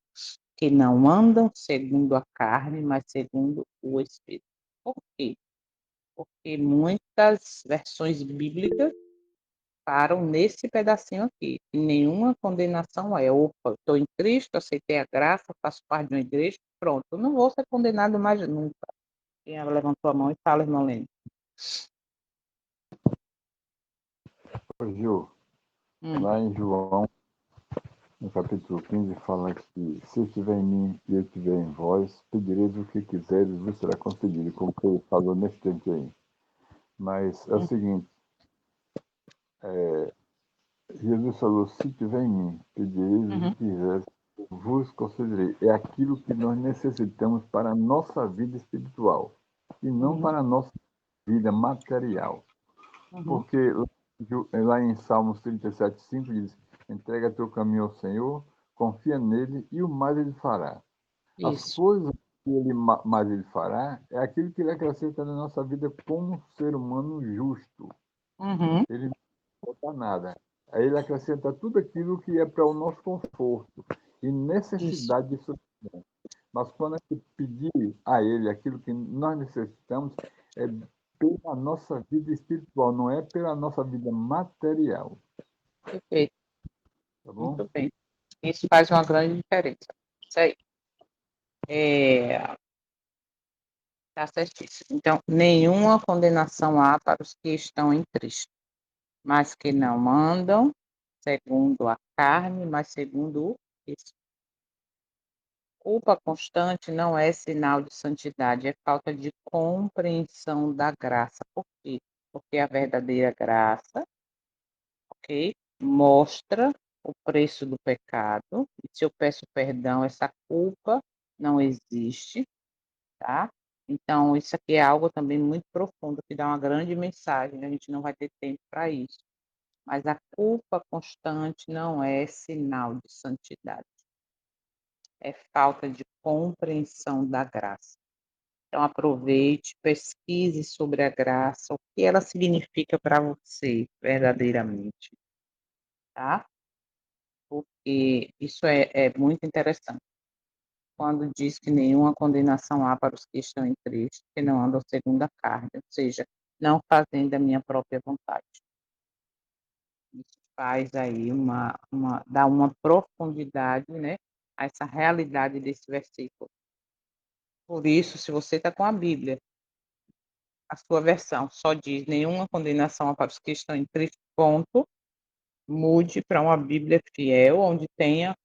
que não andam segundo a carne, mas segundo o Espírito. Por quê? Porque muitas versões bíblicas param nesse pedacinho aqui. E nenhuma condenação é, opa, estou em Cristo, aceitei a graça, faço parte de uma igreja, pronto, eu não vou ser condenado mais nunca. Quem levantou a mão e fala, irmão Lênin. Gil, lá em João, no capítulo 15, fala que se estiver em mim e eu estiver em vós, pedireis o que quiseres, vos será concedido, como ele falou nesse tempo aí. Mas é o seguinte, Jesus falou, se estiver em mim, pedireis o que quiseres, vos concederei. É aquilo que nós necessitamos para a nossa vida espiritual e não para a nossa vida material. Porque lá em Salmos 37:5 diz, entrega teu caminho ao Senhor, confia nele e o mais ele fará. As Isso. coisas que mais ele fará é aquilo que ele acrescenta na nossa vida como um ser humano justo. Ele não falta nada. Aí ele acrescenta tudo aquilo que é para o nosso conforto e Isso. necessidade de sofrimento. Mas quando a gente pedir a ele aquilo que nós necessitamos, é pela nossa vida espiritual, não é pela nossa vida material. Perfeito. Tá bom? Muito bem. Isso faz uma grande diferença. Isso aí. Tá certíssimo. Então, nenhuma condenação há para os que estão em Cristo, mas que não andam segundo a carne, mas segundo o Espírito. Culpa constante não é sinal de santidade, é falta de compreensão da graça. Por quê? Porque a verdadeira graça, ok, mostra o preço do pecado. E se eu peço perdão, essa culpa não existe, tá? Então, isso aqui é algo também muito profundo, que dá uma grande mensagem, a gente não vai ter tempo para isso. Mas a culpa constante não é sinal de santidade, é falta de compreensão da graça. Então, aproveite, pesquise sobre a graça, o que ela significa para você verdadeiramente, tá? Porque isso é muito interessante. Quando diz que nenhuma condenação há para os que estão em Cristo, que não andam segundo a carne, ou seja, não fazendo a minha própria vontade. Isso faz aí dá uma profundidade, né, a essa realidade desse versículo. Por isso, se você está com a Bíblia, a sua versão só diz nenhuma condenação para os que estão em Cristo, ponto, mude para uma Bíblia fiel, onde tenha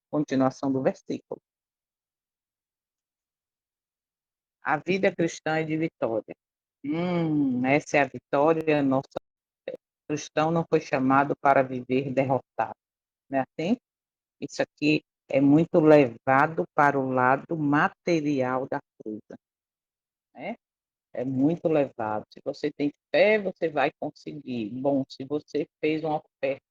continuação do versículo. A vida cristã é de vitória. Essa é a vitória. Nosso cristão não foi chamado para viver derrotado, não é assim? Isso aqui é muito levado para o lado material da coisa, né? É muito levado. Se você tem fé, você vai conseguir. Bom, se você fez uma oferta,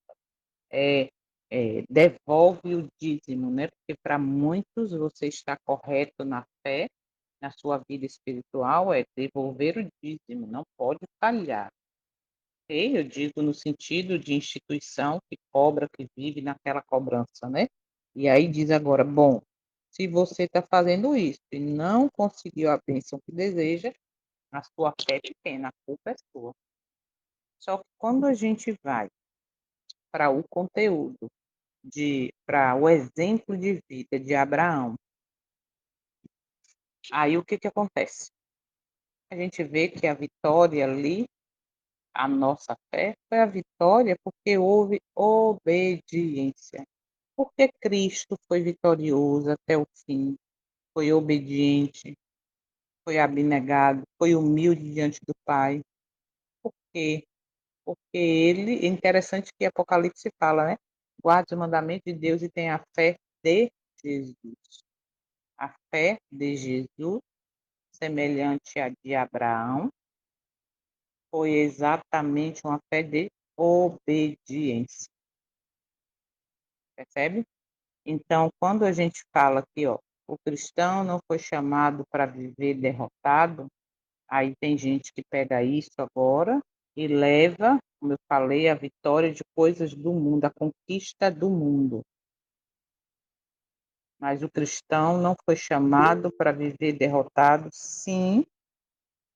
devolve o dízimo, né? Porque para muitos você está correto na fé, na sua vida espiritual, é devolver o dízimo, não pode falhar. Ok? Eu digo no sentido de instituição que cobra, que vive naquela cobrança, né? E aí diz agora, bom, Se você está fazendo isso e não conseguiu a bênção que deseja, a sua fé é pequena, a culpa é sua. Só que quando a gente vai para o conteúdo, para o exemplo de vida de Abraão, aí o que acontece? A gente vê que a vitória ali, a nossa fé, foi a vitória porque houve obediência. Porque Cristo foi vitorioso até o fim, foi obediente, foi abnegado, foi humilde diante do Pai. Por quê? Porque ele, é interessante que Apocalipse fala, né? Guarde o mandamento de Deus e tenha a fé de Jesus. A fé de Jesus, semelhante à de Abraão, foi exatamente uma fé de obediência. Percebe? Então, quando a gente fala aqui, ó, o cristão não foi chamado para viver derrotado, aí tem gente que pega isso agora e leva, como eu falei, a vitória de coisas do mundo, a conquista do mundo. Mas o cristão não foi chamado para viver derrotado, sim,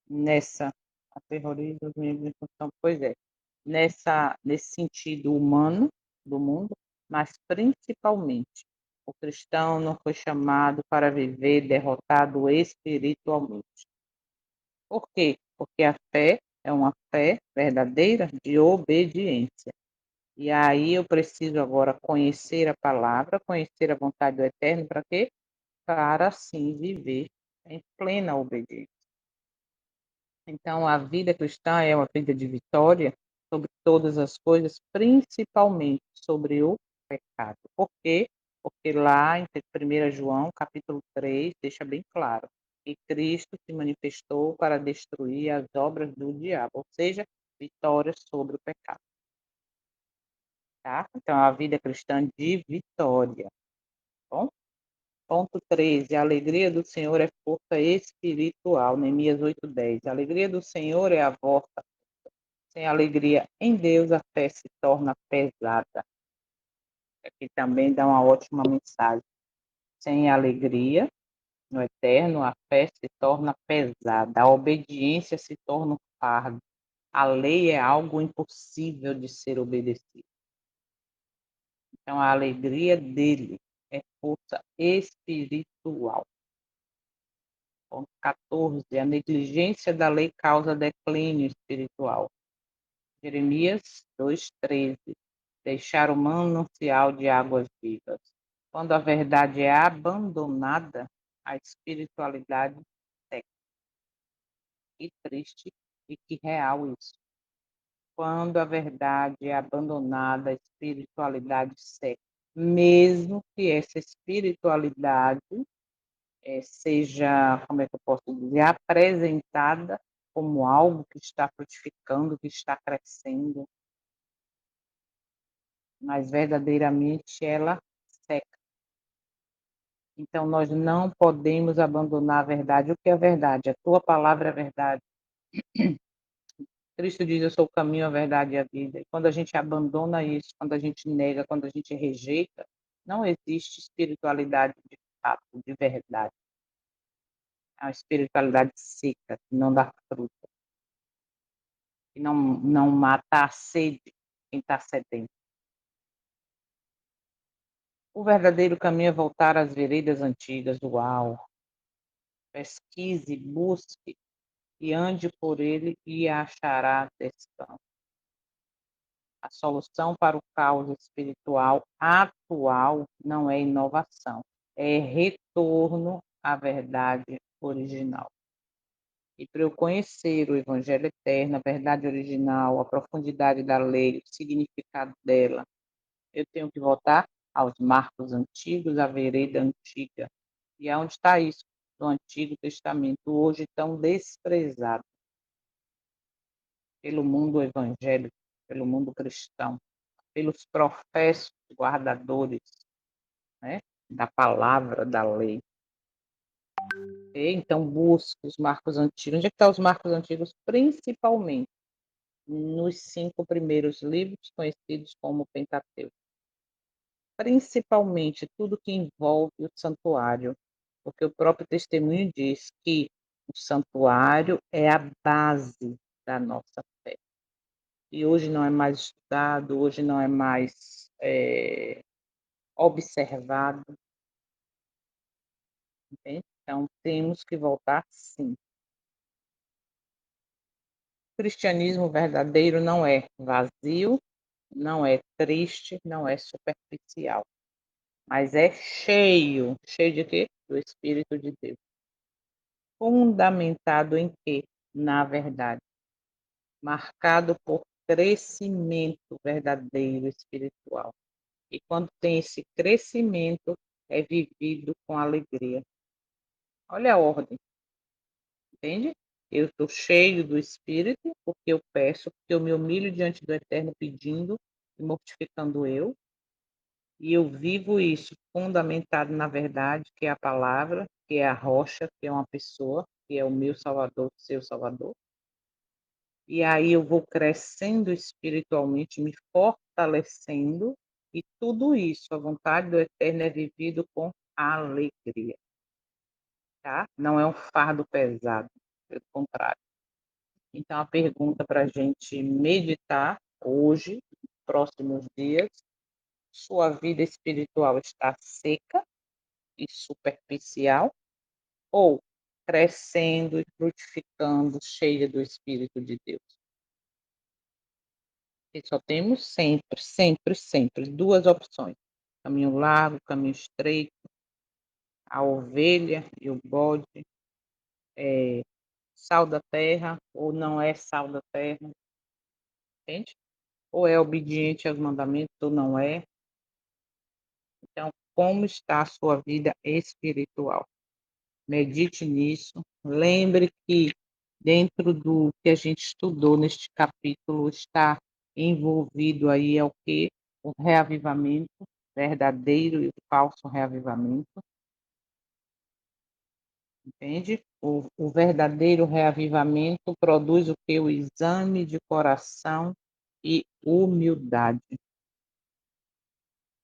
nessa aterrorismo, pois é, nesse sentido humano do mundo, mas principalmente o cristão não foi chamado para viver derrotado espiritualmente. Por quê? Porque a fé é uma fé verdadeira de obediência. E aí eu preciso agora conhecer a palavra, conhecer a vontade do Eterno, para quê? Para assim viver em plena obediência. Então, a vida cristã é uma vida de vitória sobre todas as coisas, principalmente sobre o pecado. Por quê? Porque lá em 1 João, capítulo 3, deixa bem claro que Cristo se manifestou para destruir as obras do diabo, ou seja, vitória sobre o pecado. Tá? Então, a vida cristã de vitória. Tá bom? Ponto 13. A alegria do Senhor é força espiritual. Neemias 8:10. A alegria do Senhor é a vossa. Sem alegria em Deus, a fé se torna pesada. Aqui também dá uma ótima mensagem. Sem alegria no eterno, a fé se torna pesada. A obediência se torna um fardo. A lei é algo impossível de ser obedecido. Então, a alegria dele é força espiritual. Ponto 14. A negligência da lei causa declínio espiritual. Jeremias 2:13. Deixar o manancial de águas vivas. Quando a verdade é abandonada, a espiritualidade seca. Que triste e que real isso. Quando a verdade é abandonada, a espiritualidade seca. Mesmo que essa espiritualidade seja, como é que eu posso dizer, apresentada como algo que está frutificando, que está crescendo, mas verdadeiramente ela seca. Então, nós não podemos abandonar a verdade. O que é a verdade? A tua palavra é a verdade. Cristo diz, eu sou o caminho, a verdade e a vida. E quando a gente abandona isso, quando a gente nega, quando a gente rejeita, não existe espiritualidade de fato, de verdade. É uma espiritualidade seca, que não dá fruto, que não mata a sede quem está sedento. O verdadeiro caminho é voltar às veredas antigas. Uau! Pesquise, busque e ande por ele e achará descanso. A solução para o caos espiritual atual não é inovação, é retorno à verdade original. E para eu conhecer o Evangelho eterno, a verdade original, a profundidade da lei, o significado dela, eu tenho que voltar aos marcos antigos, à vereda antiga. E aonde está isso? No Antigo Testamento, hoje tão desprezado pelo mundo evangélico, pelo mundo cristão, pelos professos guardadores, né, da palavra, da lei. E, então, busque os marcos antigos. Onde é que estão os marcos antigos? Principalmente nos 5 primeiros livros, conhecidos como Pentateuco. principalmente tudo que envolve o santuário, porque o próprio testemunho diz que o santuário é a base da nossa fé. E hoje não é mais estudado, hoje não é mais observado, entende? Então, temos que voltar sim. O cristianismo verdadeiro não é vazio, não é triste, não é superficial, mas é cheio. Cheio de quê? Do Espírito de Deus. Fundamentado em quê? Na verdade. Marcado por crescimento verdadeiro espiritual. E quando tem esse crescimento, é vivido com alegria. Olha a ordem, entende? Eu estou cheio do Espírito, porque eu peço, porque eu me humilho diante do Eterno pedindo e mortificando eu. E eu vivo isso fundamentado na verdade, que é a palavra, que é a rocha, que é uma pessoa, que é o meu Salvador, seu Salvador. E aí eu vou crescendo espiritualmente, me fortalecendo, e tudo isso, a vontade do Eterno é vivido com alegria, tá? Não é um fardo pesado, pelo contrário. Então, a pergunta para a gente meditar hoje, próximos dias, sua vida espiritual está seca e superficial ou crescendo e frutificando, cheia do Espírito de Deus? E só temos sempre, sempre, sempre duas opções: caminho largo, caminho estreito, a ovelha e o bode, é sal da terra ou não é sal da terra, entende? Ou é obediente aos mandamentos ou não é. Então, como está a sua vida espiritual? Medite nisso. Lembre que dentro do que a gente estudou neste capítulo está envolvido aí é o que? O reavivamento verdadeiro e o falso reavivamento, entende? O verdadeiro reavivamento produz o que? O exame de coração e humildade.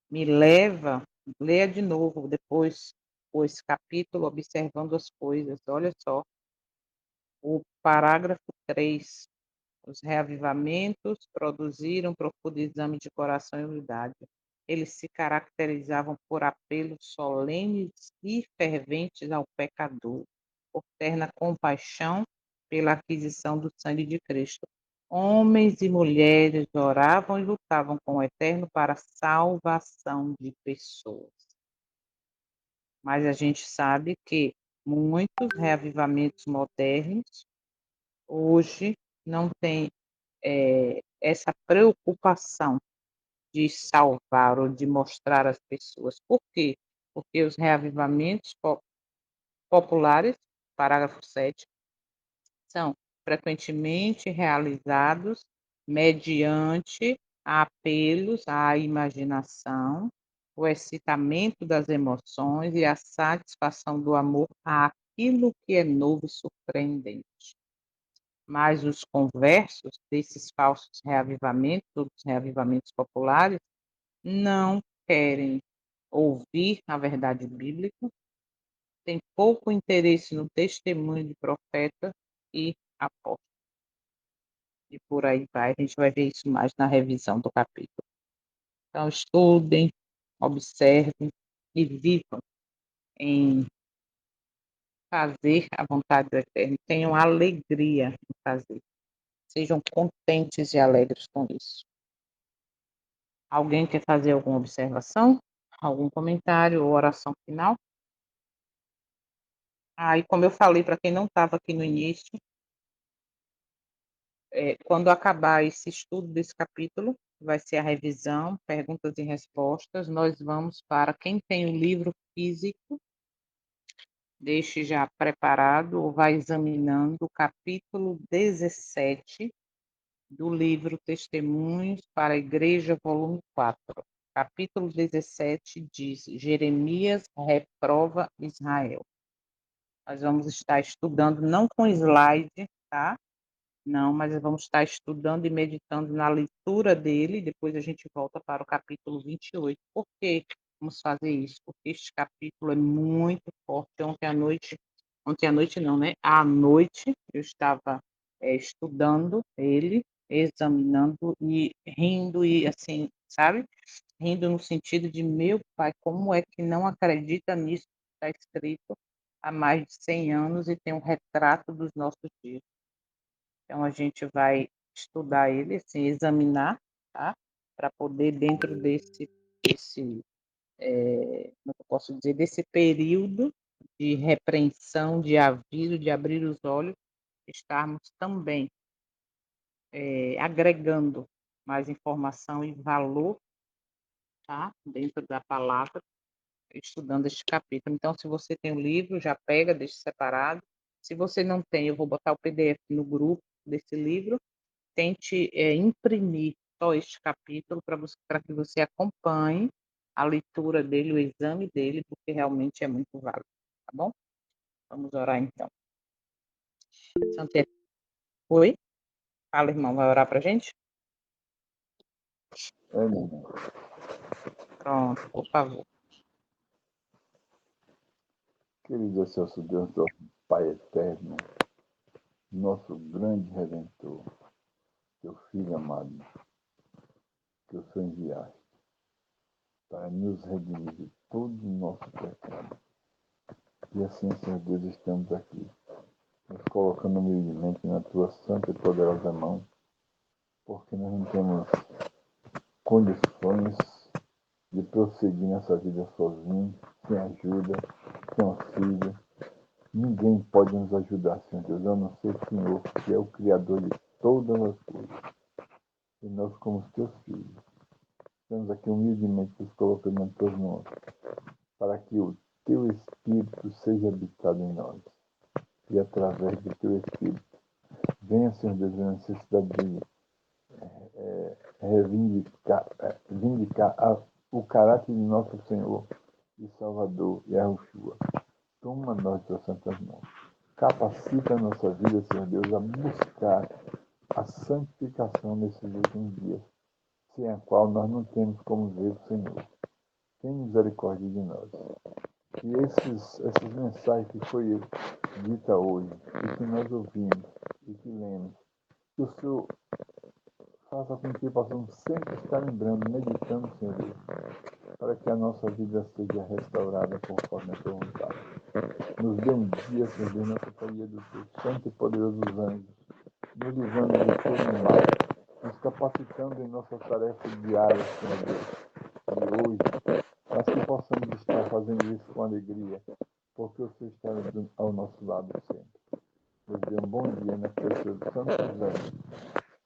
Me leva, leia de novo depois esse capítulo, observando as coisas. Olha só, o parágrafo 3. Os reavivamentos produziram profundo exame de coração e humildade. Eles se caracterizavam por apelos solenes e ferventes ao pecador, por terna compaixão pela aquisição do sangue de Cristo. Homens e mulheres oravam e lutavam com o Eterno para a salvação de pessoas. Mas a gente sabe que muitos reavivamentos modernos hoje não têm essa preocupação de salvar ou de mostrar às pessoas. Por quê? Porque os reavivamentos populares, parágrafo 7, são frequentemente realizados mediante apelos à imaginação, o excitamento das emoções e a satisfação do amor àquilo que é novo e surpreendente. Mas os conversos desses falsos reavivamentos, dos reavivamentos populares, não querem ouvir a verdade bíblica, têm pouco interesse no testemunho de profeta e apóstolo. E por aí vai, a gente vai ver isso mais na revisão do capítulo. Então, estudem, observem e vivam em fazer a vontade do Eterno. Tenham alegria em fazer. Sejam contentes e alegres com isso. Alguém quer fazer alguma observação? Algum comentário ou oração final? Aí, como eu falei para quem não estava aqui no início, quando acabar esse estudo desse capítulo, vai ser a revisão, perguntas e respostas. Nós vamos para quem tem o livro físico, deixe já preparado ou vai examinando o capítulo 17 do livro Testemunhos para a Igreja, volume 4. Capítulo 17 diz: Jeremias reprova Israel. Nós vamos estar estudando, não com slide, tá? Não, mas vamos estar estudando e meditando na leitura dele, depois a gente volta para o capítulo 28. Por que vamos fazer isso? Porque este capítulo é muito forte. Ontem à noite não, né? À noite eu estava estudando ele, examinando e rindo e assim, sabe? Rindo no sentido de, meu pai, como é que não acredita nisso que está escrito há mais de 100 anos e tem um retrato dos nossos dias. Então, a gente vai estudar ele, assim, examinar, tá? Para poder, dentro como eu posso dizer, desse período de repreensão, de aviso, de abrir os olhos, estarmos também agregando mais informação e valor, tá? Dentro da palavra, estudando este capítulo. Então, se você tem o livro, já pega, deixa separado. Se você não tem, eu vou botar o PDF no grupo desse livro. Tente imprimir só este capítulo para que você acompanhe a leitura dele, o exame dele, porque realmente é muito válido, tá bom? Vamos orar então. Santo Oi? Fala, irmão, vai orar para a gente? Amém. Pronto, por favor. Querido nosso Deus, nosso Pai eterno, nosso grande Redentor, teu Filho amado, que o Senhor enviaste para nos redimir de todo o nosso pecado. E assim, Senhor Deus, estamos aqui, nos colocando humildemente na tua santa e poderosa mão, porque nós não temos condições de prosseguir nessa vida sozinho, sem ajuda, sem auxílio. Ninguém pode nos ajudar, Senhor Deus, a não ser o Senhor, que é o Criador de todas as coisas. E nós, como os teus filhos, estamos aqui humildemente nos colocando nas tuas mãos, para que o teu Espírito seja habitado em nós. E através do teu Espírito, venha, Senhor Deus, a necessidade de vindicar o caráter de nosso Senhor e Salvador, Yahushua. Toma nós tuas santas mãos. Capacita a nossa vida, Senhor Deus, a buscar a santificação nesses últimos dias, sem a qual nós não temos como ver o Senhor. Tem misericórdia de nós. E essas mensagens que foi dita hoje, e que nós ouvimos, e que lemos, que o Senhor faça com que possamos sempre estar lembrando, meditando, Senhor Deus, para que a nossa vida seja restaurada conforme a tua vontade. Nos dê um dia, Senhor Deus, na companhia dos teus santos e poderosos anjos, nos livrando de todo o mal, nos capacitando em nossas tarefas diárias, Senhor Deus, de hoje, mas que possamos estar fazendo isso com alegria, porque o Senhor está ao nosso lado sempre. Nos dê um bom dia nas pessoas santos anjos,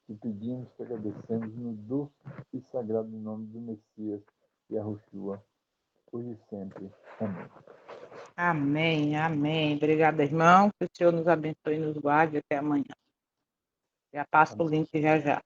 e pedimos que agradecemos no doce e sagrado nome do Messias, Yahushua, hoje e sempre. Amém. Amém, amém. Obrigada, irmão. Que o Senhor nos abençoe e nos guarde até amanhã. Já passo o link já já.